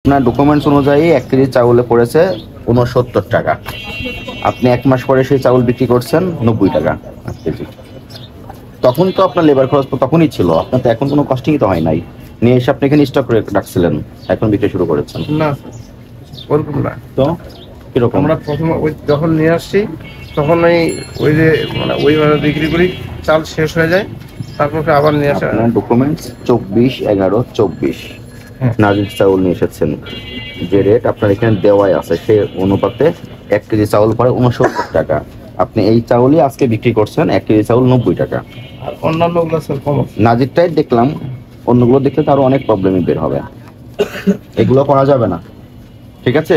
আপনার ডকুমেন্টস অনুযায়ী 1 কেজি চাউলে পড়েছে 69 টাকা। আপনি 1 মাস পরে সেই চাউল বিক্রি করছেন 90 টাকা 1 কেজি। তখন তো আপনার লেবার খরচ তো তখনই ছিল, আপনার তো এখন কোনো কস্টিংই তো হয় নাই। নিয়ে এসে আপনি এখানে স্টক করে রাখছিলেন, এখন বিক্রি শুরু করেছেন। না ওরকম না। তো কিরকম? আমরা প্রথমে ওই যখন নিয়ে আসছি তখন ওই যে মানে ওইভাবে বিক্রি করি, চাল শেষ হয়ে যায়, তারপর আবার নিয়ে আসা। আপনার ডকুমেন্টস 24/11/24 হ্যাঁ। নাজির চাউল নিয়ে এসেছেন। যে রেট আপনার এখানে দেওয়াই আছে সে অনুপাতে 1 কেজি চাউল পড়ে 69 টাকা। আপনি এই চাউলই আজকে বিক্রি করছেন 1 কেজি চাউল 90 টাকা। আর অন্যান্য গুলো স্যার কম আছে। নাজিরটাই দেখলাম, অন্যগুলো দেখলে তো আরো অনেক প্রবলেমই বের হবে। এগুলো করা যাবে না, ঠিক আছে?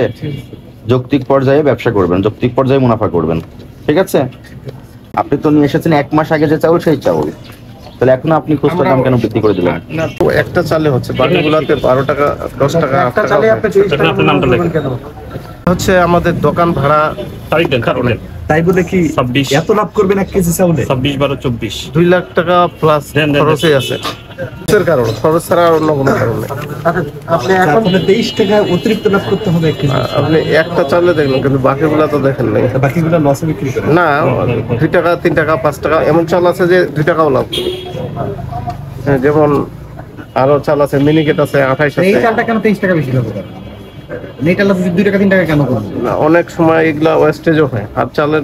যৌক্তিক পর্যায়ে ব্যবসা করবেন, যৌক্তিক পর্যায়ে মুনাফা করবেন, ঠিক আছে? আপনি তো নিয়ে এসেছেন 1 মাস আগে যে চাউল সেই চাউল, তাহলে এখন আপনি খুচরা দাম কেন বৃদ্ধি করে দিলেন? না তো একটা চালে হচ্ছে, বাকিগুলোতে 12 টাকা 10 টাকা 8 টাকা হচ্ছে আমাদের দোকান ভাড়া কারণে। তাই বলে কি 26 এত লাভ করবেন 1 কেজি চাউলে? 26 12 24 2 লাখ টাকা প্লাস খরচই আছে। খরচের কারণ, খরচ ছাড়া আর অন্য কোনো কারণ নেই। আপনি এখন তাহলে 23 টাকা অতিরিক্ত লাভ করতে হবে 1 কেজি। আপনি একটা চালে দেখলেন কিন্তু বাকিগুলো তো দেখেন নাই। বাকিগুলো লসে বিক্রি করেন? না, 2 টাকা 3 টাকা 5 টাকা এমন চাল আছে যে 2 টাকাও লাভ করি। হ্যাঁ, যেমন আরো চাল আছে, মিনিকেট আছে 28 এই আছে। চালটা কেন 23 টাকা বেশি লাভ করে? এই চালটা 2 টাকা 3 টাকা কেন করবে? না, অনেক সময় এগুলা ওয়েস্টেজও হয়, আর চালের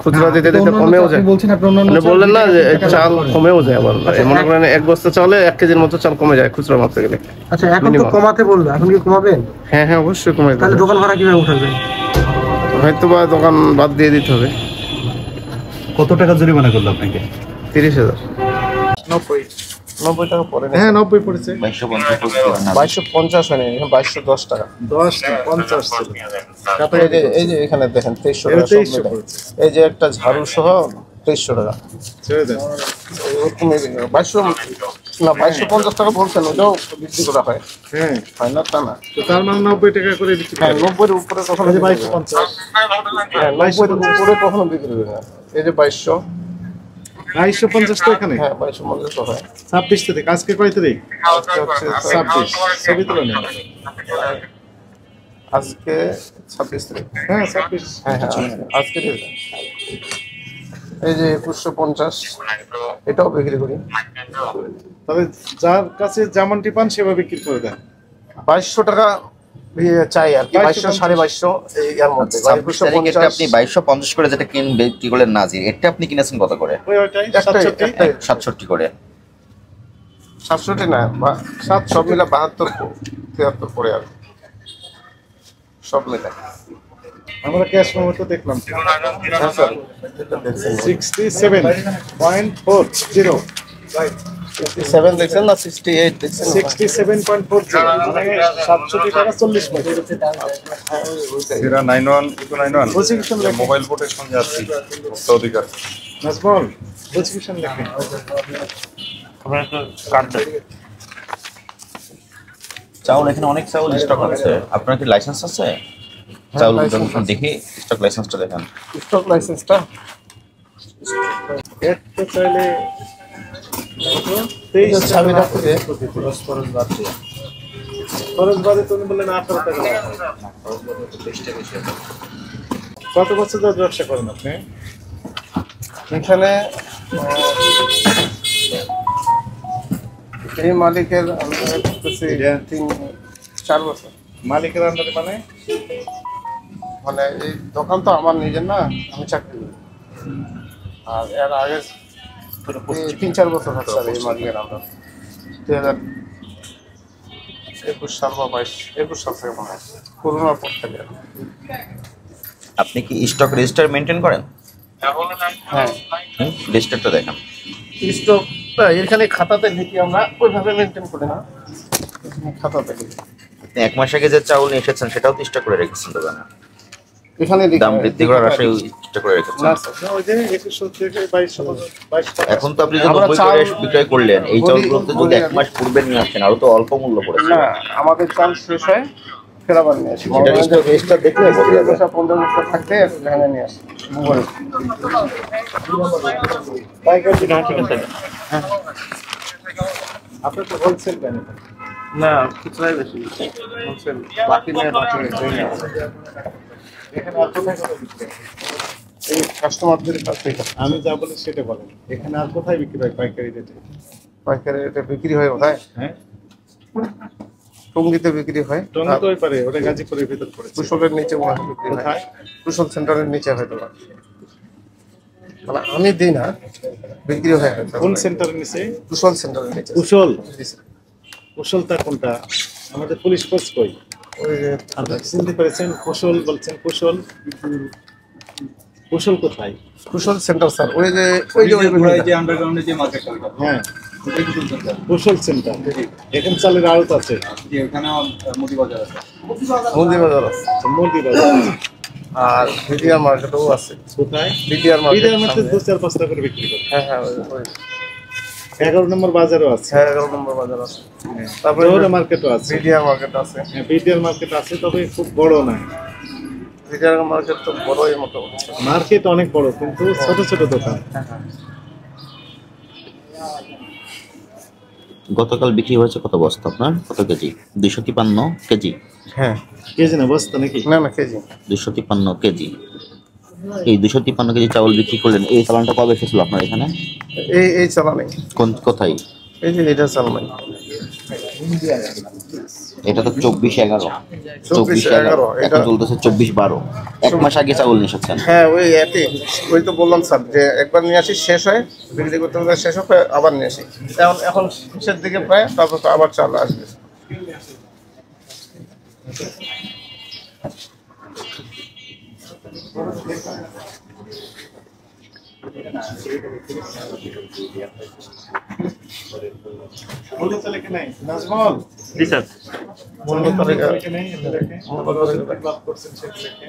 খুচরা দিতে দিতে কমেও যায়। আপনি বলছেন আপনি অন্যান্য মানে বললেন না যে 2 টাকা চাল লাভ করবেন। কমেও যায় আবার। মনে করেন 1 বস্তা চালে 1 কেজির মতো চাল কমে যায় খুচরা মাপতে গেলে। আচ্ছা, এখন তো Minimum। কমাতে বললো, এখন কি কমাবেন? হ্যাঁ হ্যাঁ, অবশ্যই কমে তাহলে যাবে। দোকান ভাড়া কিভাবে উঠাবেন? হয়তো বা দোকান বাদ দিয়ে দিতে হবে। কত টাকা জরিমানা করলো আপনাকে? 30,000। 90 টাকা পড়ে না। হ্যাঁ, 90 পড়েছে। 2250 হয়নি, এখন 2210 টাকা। 10 না 50 ছিল। এই যে এখানে দেখেন 2300 টাকা সব মিলে। এই যে একটা ঝাড়ু সহ 2300 টাকা। ছেড়ে দেন। ওরকম 2250 টাকা বলছেন, ওটাও বিক্রি করা হয়। হ্যাঁ, হয় না তা না। তো তার মানে 90 টাকা করে বিক্রি হ্যাঁ, করেন। 90 এর উপরে কখনো এই যে বিক্রি করি না। 2250। হ্যাঁ, 90 এর উপরে কখনো বিক্রি করি না। এই যে 2200। 2250 তো এখানে। হ্যাঁ, 2250 তো হয়। 26 তারিখ, আজকে কয় তারিখ? আজকে হচ্ছে 26। ছবি তুলে নেন। আজকে 26 তারিখ। হ্যাঁ, 26। হ্যাঁ হ্যাঁ, আজকে ঠিক আছে। এই যে 2150, এটাও বিক্রি করি। তবে যার কাছে যেমনটি পান সেভাবে বিক্রি করে দেন। 2200 টাকা চাই আর কি, 2200 2250 এই এর মধ্যে। 26 তারিখে এটা আপনি 2250 করে যেটা বিক্রি করলেন নাজির, এটা আপনি কিনেছেন কত করে? ওইটাই 67। 67 করে। 67 না, 7 সব মিলে 72 73 পড়ে আর কি। সব মিলে। আমরা ক্যাশ মেমো তো দেখলাম। হ্যাঁ স্যার, এটা দেখছেন। 67.40। 67 দেখছেন না 68 দেখছেন? 67.40 মানে 67 টাকা 40 পয়সা। এরা 91 প্রসিকিউশন লেখেন। মোবাইল কোর্টের সঙ্গে আছি ভোক্তা অধিকার। নাজমল, প্রসিকিউশন লেখেন। চাউল এখানে অনেক চাউল স্টক আছে, আপনার কি লাইসেন্স আছে? চাউল দেখি স্টক লাইসেন্সটা দেখান। স্টক লাইসেন্সটা একটা চাইলে এই যে চাবিটা করে খরচ বাদে তুমি বললেন 18 টাকা লাভ। কত বছর ধরে ব্যবসা করেন আপনি? এখানে এই মালিকের আন্ডারে করতেছি 3-4 বছর। মালিকের আন্ডারে মানে? মানে এই দোকান তো আমার নিজের না, আমি চাকরি করি। আর এর আগে 3-4 বছর হচ্ছে আর এই মালিকের আন্ডারে। 2021 সাল বা 21 সাল থেকে মনে হয়, করোনার পর থেকে। আপনি কি স্টক রেজিস্টার মেনটেন করেন? হ্যাঁ, রেজিস্টারটা দেখান। স্টকটা এখানে খাতাতে লিখি, আমরা ওইভাবে মেনটেন করি না, খাতাতে লিখি। আপনি 1 মাস আগে যে চাউল নিয়ে এসেছেন সেটাও তো স্টক করে রেখেছেন দোকানে, এখানে লিখি। দাম বৃদ্ধি করার আশায় স্টক করে রেখেছেন। না স্যার, না, ওই যে 2100 থেকে 2200 টাকা। এখন তো আপনি যে আমরা 90 চাল করে বিক্রয় করলেন, এই বলি- চাউলগুলোতে যদি বলি 1 মাস পূর্বে নিয়ে আসেন আরো তো অল্প মূল্য পড়েছে। না, আমাদের চাল শেষ হয় ফের আবার নিয়ে আসি। সেটা রেজিস্টার দেখলে বোঝা যাবে। 15 বছর থাকতে এখানে নিয়ে আসি। পাইকারি। হ্যাঁ, আপনি তো হোলসেল কেন? না খুচরাই বেশি হোলসেল বাকি নেই বাকি নেই এখানে আর কোথায় কোথায় বিক্রি হয়? এই কাস্টমারদের কাছ থেকে আমি যা বলি সেটা বলেন, এখানে আর কোথায় বিক্রি হয় পাইকারি রেটে? পাইকারি এটা বিক্রি হয় কোথায় হ্যাঁ, টঙ্গিতে বিক্রি হয় টঙ্গী তো ওই পারে, ওটা গাজীপুরের ভিতর পড়েছে। কুশলের নিচে মনে হয় বিক্রি হয় কোথায়? কুশল সেন্টারের নিচে হয়তো বা। মানে আমি দিই না বিক্রি হয় হয়তো। কোন সেন্টারের নিচে? কুশল সেন্টারের নিচে কুশল। কুশলটা কোনটা? আমাদের পুলিশ ফোর্স কই? ওই যে আপনারা চিনতে পেরেছেন? কুশল বলছেন, কুশল কুশল কোথায়? কুশল সেন্টার স্যার ওই যে ওই যে আন্ডারগ্রাউন্ডে যে মার্কেটটা হ্যাঁ, কুশল সেন্টার। এখানে চালের আড়ত আছে, যে ওখানে মুদি বাজার আছে। মন্দির বাজার আছে মুদি বাজার আছে। আর ভিডিআর মার্কেটও আছে কোথায়? ভিডিআর বিরিয়ার মধ্যে মার্কেট 2-4-5 টাকা করে বিক্রি করে। হ্যাঁ হ্যাঁ ওই 11 নম্বর বাজারও আছে, হ্যাঁ 11 নম্বর বাজার আছে তারপরে জোহরা মার্কেটও আছে। ভিডিআর মার্কেট আছে হ্যাঁ, বিডিআর মার্কেট আছে, তবে খুব বড় না। ভিডিআর মার্কেট তো বড়ই মোটামুটি মার্কেট অনেক বড়, কিন্তু ছোট ছোট দোকান। গতকাল বিক্রি হয়েছে কত বস্তা আপনার, কত কেজি? 253 কেজি। হ্যাঁ কেজি না বস্তা নাকি? না না কেজি 253 কেজি। এই 253 কেজি চাউল বিক্রি করলেন, এই চালানটা কবে এসেছিল আপনার এখানে? এই চালানি কোথায়? এই যে এটা চালানি এটা তো 24/11। 24/11 এটা চলতেছে 24/12। এক মাস আগে চাউল নিয়ে এসেছেন। হ্যাঁ ওই একই ওই তো বললাম স্যার যে একবার নিয়ে আসি শেষ হয় বিক্রি করতে করতে শেষ হবে আবার নিয়ে আসি এখন শেষের দিকে প্রায় তারপর তো আবার চাল আসবে মুদি চাল এখানে নাই নাজমল? জি স্যার। মূল্য তালিকা এখানে নেই, এটা দেখেন। লাভ করছেন সেগুলোকে।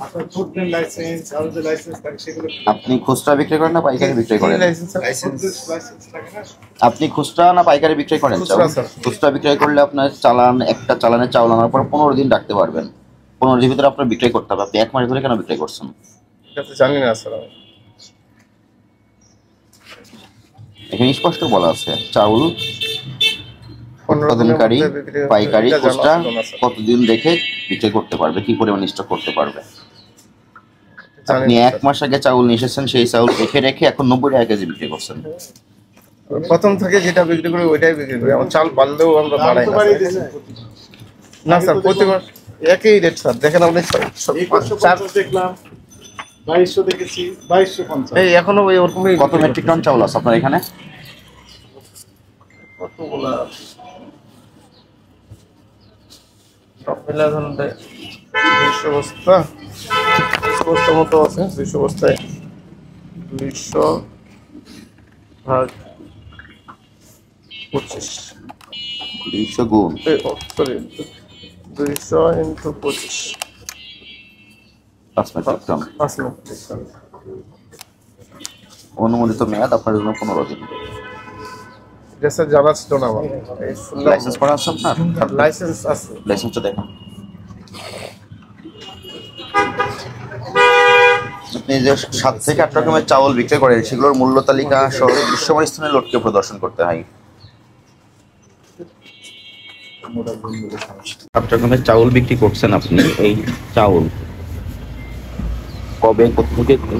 আপনার ফুটপ্রিন্ট লাইসেন্স আর যে লাইসেন্স থাকে সেগুলো আপনি খুচরা বিক্রি করেন না পাইকারি বিক্রি করেন? লাইসেন্স লাইসেন্স থাকে না? আপনি খুচরা না পাইকারি বিক্রি করেন? খুচরা, স্যার। খুচরা বিক্রি করলে আপনার একটা চালানের চাউল আনার পর 15 দিন রাখতে পারবেন। 15 দিনের ভিতরে আপনার বিক্রি করতে হবে। আপনি এক মাস ধরে কেন বিক্রি করছেন? এটা তো জানি না স্যার আমি এখানে স্পষ্ট বলা আছে চাউল 15 দিনের উৎপাদনকারী মধ্যে বিক্রি হচ্ছে, পাইকারি এটা জানা খুচরা ছিল না, স্যার। কতদিন রেখে বিক্রি করতে পারবে, কি পরিমাণ স্টক করতে পারবে। জানি আপনি না, এক মাস আগে চাউল নিয়ে এসেছেন, সেই চাউল রেখে এখন 90 টাকা কেজি বিক্রি করছেন। স্যার। প্রথম থেকে যেটা বিক্রি করি ওইটাই বিক্রি করি আমার চাল বাড়লেও আমরা দাম বাড়াই তো না বাড়িয়ে স্যার। দিয়েছেন। না স্যার প্রতিবার একই রেট স্যার দেখেন আপনি এই 550 দেখলাম, 2200 দেখেছি, 2250। এই এখনো ওই ওরকমই কত মেট্রিক টন চাউল আছে আপনার এখানে? কতগুলা সব মিলে ধরুন 200 বস্তা 200 বস্তা মতো আছে 200 বস্তায় 200 ভাগ 25 200 গুণ sorry 200 into 25 5 metric ton. 5 metric ton অনুমোদিত মেয়াদ আপনার জন্য 15 দিন। এটা স্যার জানা ছিল না আমার এই শুনলাম লাইসেন্স করা আছে আপনার? লাইসেন্স আছে লাইসেন্সটা দেখুন। আপনি যে 7 থেকে 8 রকমের চাউল বিক্রি করেন সেগুলোর মূল্য তালিকা সহ দৃশ্যমান স্থানে লোককে প্রদর্শন করতে হয়। 8 রকমের চাউল বিক্রি করছেন আপনি, এই চাউল কবে কোথা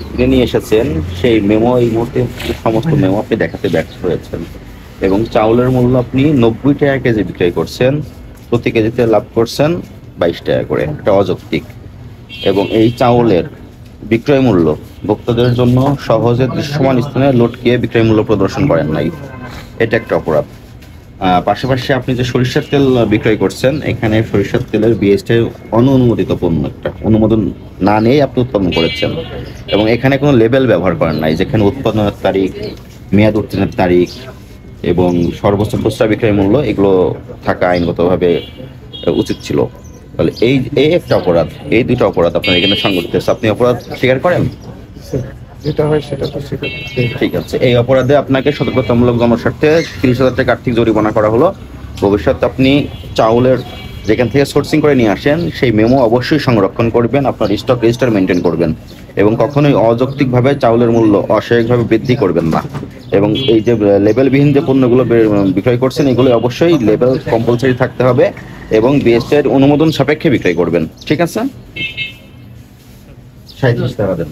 থেকে নিয়ে এসেছেন সেই মেমো এই মুহূর্তে সমস্ত মেমো আপনি দেখাতে ব্যর্থ হয়েছেন। এবং চাউলের মূল্য আপনি 90 টাকা কেজি বিক্রয় করছেন, প্রতি কেজিতে লাভ করছেন 22 টাকা করে, এটা অযৌক্তিক। এবং এই চাউলের বিক্রয় মূল্য ভোক্তাদের জন্য সহজে দৃশ্যমান স্থানে লটকিয়ে বিক্রয় মূল্য প্রদর্শন করেন নাই, এটা একটা অপরাধ। পাশাপাশি আপনি যে সরিষার তেল বিক্রয় করছেন, এখানে সরিষার তেলের বিএসটি অনুমোদিত পণ্য, একটা অনুমোদন না নিয়ে আপনি উৎপাদন করেছেন এবং এখানে কোনো লেবেল ব্যবহার করেন নাই, যেখানে উৎপাদনের তারিখ, মেয়াদ উত্তীর্ণের তারিখ এবং সর্বোচ্চ খুচরা বিক্রয় মূল্য এগুলো থাকা আইনগতভাবে উচিত ছিল। তাহলে এই একটা অপরাধ, এই দুটো অপরাধ আপনার এখানে সংগঠিত হচ্ছে। আপনি অপরাধ স্বীকার করেন? যেটা হয় সেটা তো স্বীকার করতে হবে। ঠিক আছে, এই অপরাধে আপনাকে সতর্কতামূলক জনস্বার্থে 30,000 টাকা আর্থিক জরিমানা করা হলো। ভবিষ্যতে আপনি চাউলের যেখান থেকে সোর্সিং করে নিয়ে আসেন সেই মেমো অবশ্যই সংরক্ষণ করবেন, আপনার স্টক রেজিস্টার মেনটেন করবেন এবং কখনোই অযৌক্তিকভাবে চাউলের মূল্য অস্বাভাবিকভাবে বৃদ্ধি করবেন না। এবং এই যে লেবেলবিহীন যে পণ্যগুলো বিক্রয় করছেন এগুলো অবশ্যই লেবেল কম্পালসারি থাকতে হবে এবং বিএসটি এর অনুমোদন সাপেক্ষে বিক্রয় করবেন। ঠিক আছে? 37 টাকা দেন।